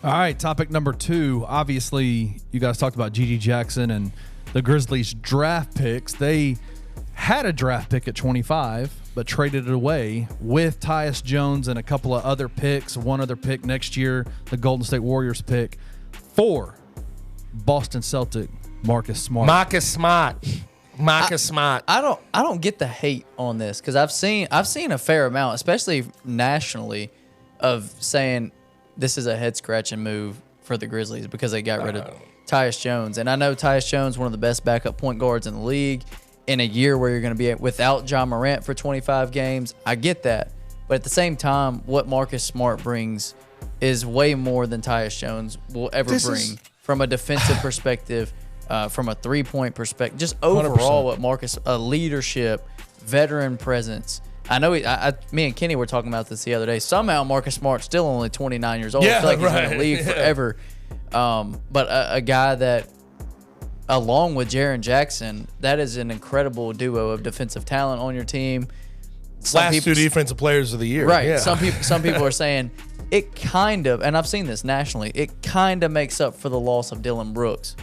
All right, topic number 2. Obviously, you guys talked about G.G. Jackson and the Grizzlies' draft picks. They had a draft pick at 25, but traded it away with Tyus Jones and a couple of other picks, one other pick next year, the Golden State Warriors pick, for Boston Celtic Marcus Smart. Marcus Smart. I don't get the hate on this because I've seen a fair amount, especially nationally, of saying this is a head scratching move for the Grizzlies because they got rid of Tyus Jones. And I know Tyus Jones, one of the best backup point guards in the league, in a year where you're going to be without John Morant for 25 games. I get that. But at the same time, what Marcus Smart brings is way more than Tyus Jones will ever bring from a defensive perspective, from a three-point perspective, just overall 100%. What Marcus, a leadership, veteran presence. I know me and Kenny were talking about this the other day. Somehow Marcus Smart's still only 29 years old. I feel like he's in the league forever. But a guy that, along with Jaren Jackson, that is an incredible duo of defensive talent on your team. Last 2 defensive players of the year. Right. Yeah. Some people are saying it kind of, and I've seen this nationally, it kind of makes up for the loss of Dillon Brooks.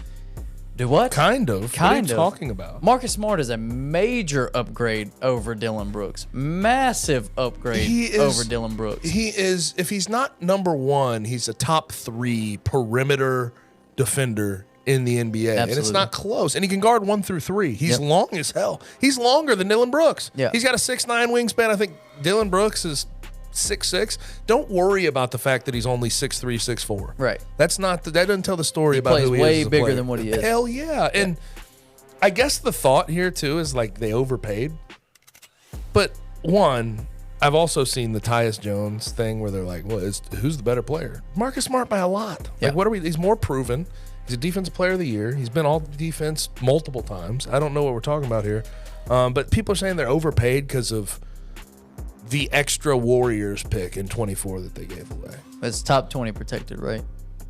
Do what? Kind of. What are you talking about? Marcus Smart is a major upgrade over Dillon Brooks. Massive upgrade over Dillon Brooks. He is, if he's not number 1, he's a top 3 perimeter defender in the NBA. Absolutely. And it's not close. And he can guard 1 through 3. He's long as hell. He's longer than Dillon Brooks. Yeah. He's got a 6'9" wingspan. I think Dillon Brooks is 6'6". Don't worry about the fact that he's only 6'3", 6'4". Right. That doesn't tell the story about who he is. He plays way as a bigger player. than what he is. Hell yeah. And I guess the thought here too is like they overpaid. But one, I've also seen the Tyus Jones thing where they're like, well, who's the better player? Marcus Smart by a lot. Yeah. Like, he's more proven. He's a defensive player of the year. He's been all defense multiple times. I don't know what we're talking about here. But people are saying they're overpaid because of the extra Warriors pick in 24 that they gave away. It's top 20 protected, right?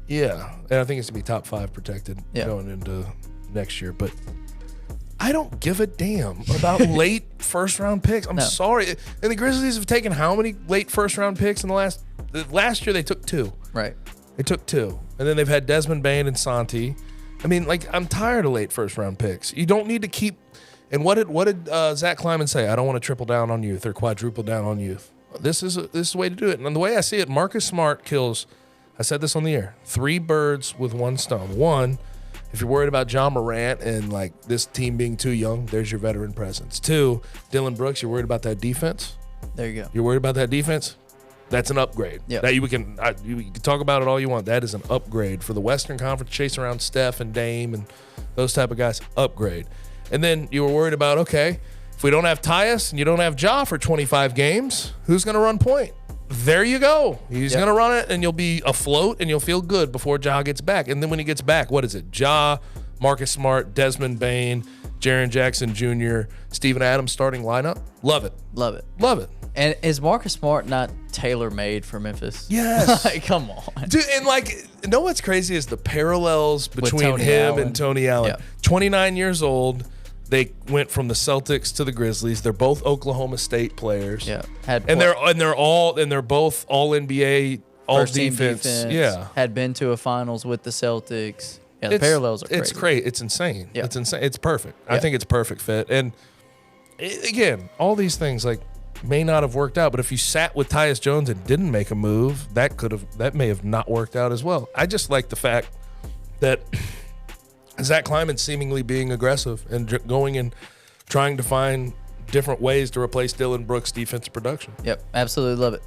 Yeah. And I think it's going to be top 5 protected going into next year. But I don't give a damn about late first-round picks. I'm sorry. And the Grizzlies have taken how many late first-round picks in the last year? They took 2. Right. They took 2. And then they've had Desmond Bane and Santi. I mean, like, I'm tired of late first-round picks. You don't need to keep – and what did Zach Kleiman say? I don't want to triple down on youth or quadruple down on youth. This is the way to do it. And the way I see it, Marcus Smart kills – I said this on the air, 3 birds with 1 stone. 1, if you're worried about John Morant and, like, this team being too young, there's your veteran presence. 2, Dillon Brooks, you're worried about that defense? There you go. You're worried about that defense? That's an upgrade. Yeah. You can talk about it all you want. That is an upgrade for the Western Conference, chase around Steph and Dame and those type of guys. Upgrade. And then you were worried about, okay, if we don't have Tyus and you don't have Ja for 25 games, who's going to run point? There you go. He's going to run it, and you'll be afloat, and you'll feel good before Ja gets back. And then when he gets back, what is it? Ja, Marcus Smart, Desmond Bane, Jaren Jackson Jr., Steven Adams starting lineup. Love it. Love it. Love it. And is Marcus Smart not tailor-made for Memphis? Yes. Like, come on. Dude, and what's crazy is the parallels between him and Tony Allen. Yeah. 29 years old. They went from the Celtics to the Grizzlies. They're both Oklahoma State players. Yeah. They're both all NBA, all First team defense. Yeah. Had been to a finals with the Celtics. Yeah, the parallels are crazy. It's great. It's insane. Yeah. It's insane. It's perfect. Yeah. I think it's perfect fit. And again, all these things may not have worked out, but if you sat with Tyus Jones and didn't make a move, that may have not worked out as well. I just like the fact that Zach Kleiman seemingly being aggressive and going and trying to find different ways to replace Dillon Brooks' defensive production. Yep, absolutely love it.